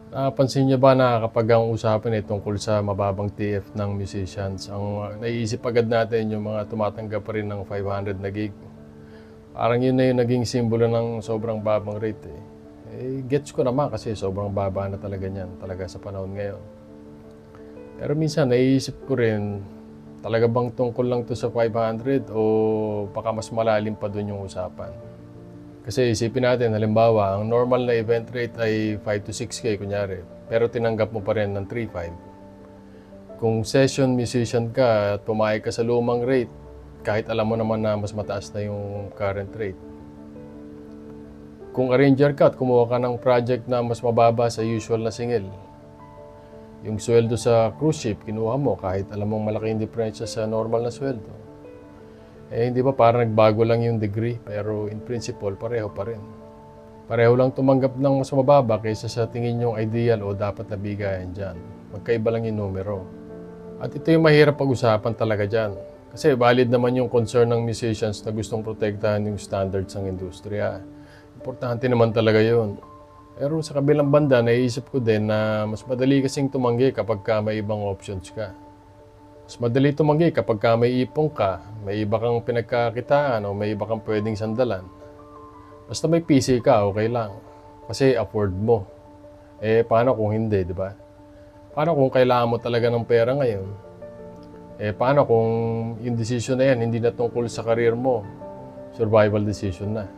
Napansin niyo ba na kapag ang usapan ay tungkol sa mababang TF ng musicians, ang naiisip agad natin yung mga tumatanggap pa rin ng 500 na gig. Parang yun na yung naging simbolo ng sobrang babang rate eh. Gets ko naman kasi sobrang baba na talaga niyan, talaga sa panahon ngayon. Pero minsan naiisip ko rin, talaga bang tungkol lang to sa 500 o baka mas malalim pa dun yung usapan? Kasi isipin natin, halimbawa, ang normal na event rate ay 5 to 6K kunyari, pero tinanggap mo pa rin ng 3.5. Kung session musician ka at pumayag ka sa lumang rate, kahit alam mo naman na mas mataas na yung current rate. Kung arranger ka at kumuha ka ng project na mas mababa sa usual na singil, yung sweldo sa cruise ship, kinuha mo kahit alam mong malaking diferensya sa normal na sweldo. Hindi ba parang nagbago lang yung degree, pero in principle, pareho pa rin. Pareho lang tumanggap ng mas mababa kaysa sa tingin yung ideal o dapat na bigayan dyan. Magkaiba lang yung numero. At ito yung mahirap pag-usapan talaga dyan. Kasi valid naman yung concern ng musicians na gustong protektahan yung standards ng industriya. Importante naman talaga yun. Pero sa kabilang banda, naiisip ko din na mas madali kasing tumanggi kapag may ibang options ka. Mas madali tumanggi kapag may ipong ka, may iba kang pinagkakitaan o may iba kang pwedeng sandalan. Basta may PC ka, okay lang. Kasi afford mo. Paano kung hindi, di ba? Paano kung kailangan mo talaga ng pera ngayon? Paano kung yung decision na yan hindi na tungkol sa career mo? Survival decision na.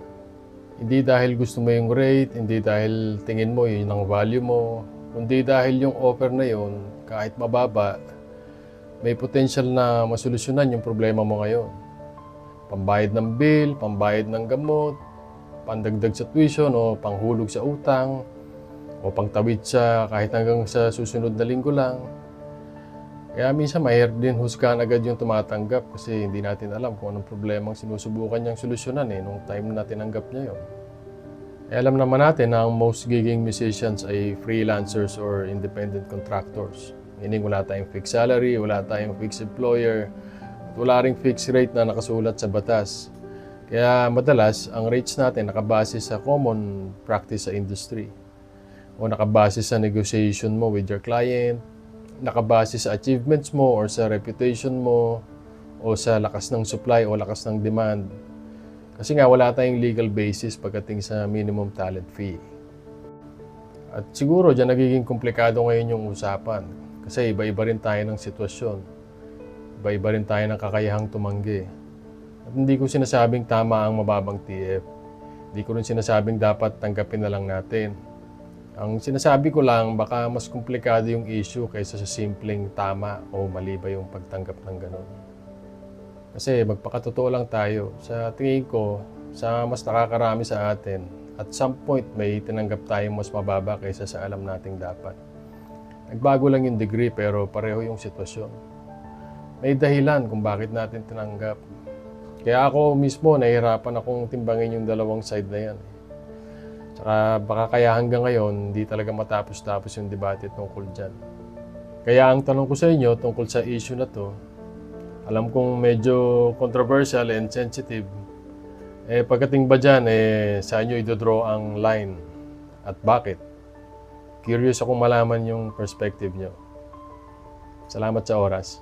Hindi dahil gusto mo yung rate, hindi dahil tingin mo yun ang value mo, kundi dahil yung offer na yun, kahit mababa, may potential na masolusyonan yung problema mo ngayon. Pambayad ng bill, pambayad ng gamot, pandagdag sa tuition o panghulog sa utang, o pangtawid sa kahit hanggang sa susunod na linggo lang. Kaya minsan mahirap din husgahan agad yung tumatanggap kasi hindi natin alam kung anong problema ang sinusubukan niyang solusyonan nung time na tinanggap niya yun. Alam naman natin na ang most giging musicians ay freelancers or independent contractors. Meaning wala tayong fixed salary, wala tayong fixed employer, at wala ring fixed rate na nakasulat sa batas. Kaya madalas, ang rates natin nakabase sa common practice sa industry. O nakabase sa negotiation mo with your client, nakabase sa achievements mo or sa reputation mo, o sa lakas ng supply o lakas ng demand. Kasi nga wala tayong legal basis pagdating sa minimum talent fee. At siguro dyan nagiging komplikado ngayon yung usapan. Kasi iba-iba rin tayo ng sitwasyon. Iba-iba rin tayo ng kakayahang tumanggi. At hindi ko sinasabing tama ang mababang TF. Hindi ko rin sinasabing dapat tanggapin na lang natin. Ang sinasabi ko lang, baka mas komplikado yung issue kaysa sa simpleng tama o mali ba yung pagtanggap ng ganun. Kasi magpakatotoo lang tayo. Sa tingin ko, sa mas nakakarami sa atin, at some point may tinanggap tayong mas mababa kaysa sa alam nating dapat. Nagbago lang yung degree pero pareho yung sitwasyon. May dahilan kung bakit natin tinanggap. Kaya ako mismo nahihirapan akong timbangin yung dalawang side na yan. Tsaka baka kaya hanggang ngayon hindi talaga matapos-tapos yung debate tungkol dyan. Kaya ang tanong ko sa inyo tungkol sa issue na to, alam kong medyo controversial and sensitive. Pagdating ba dyan, saan nyo idodraw ang line at bakit? Curious akong malaman yung perspective nyo. Salamat sa oras.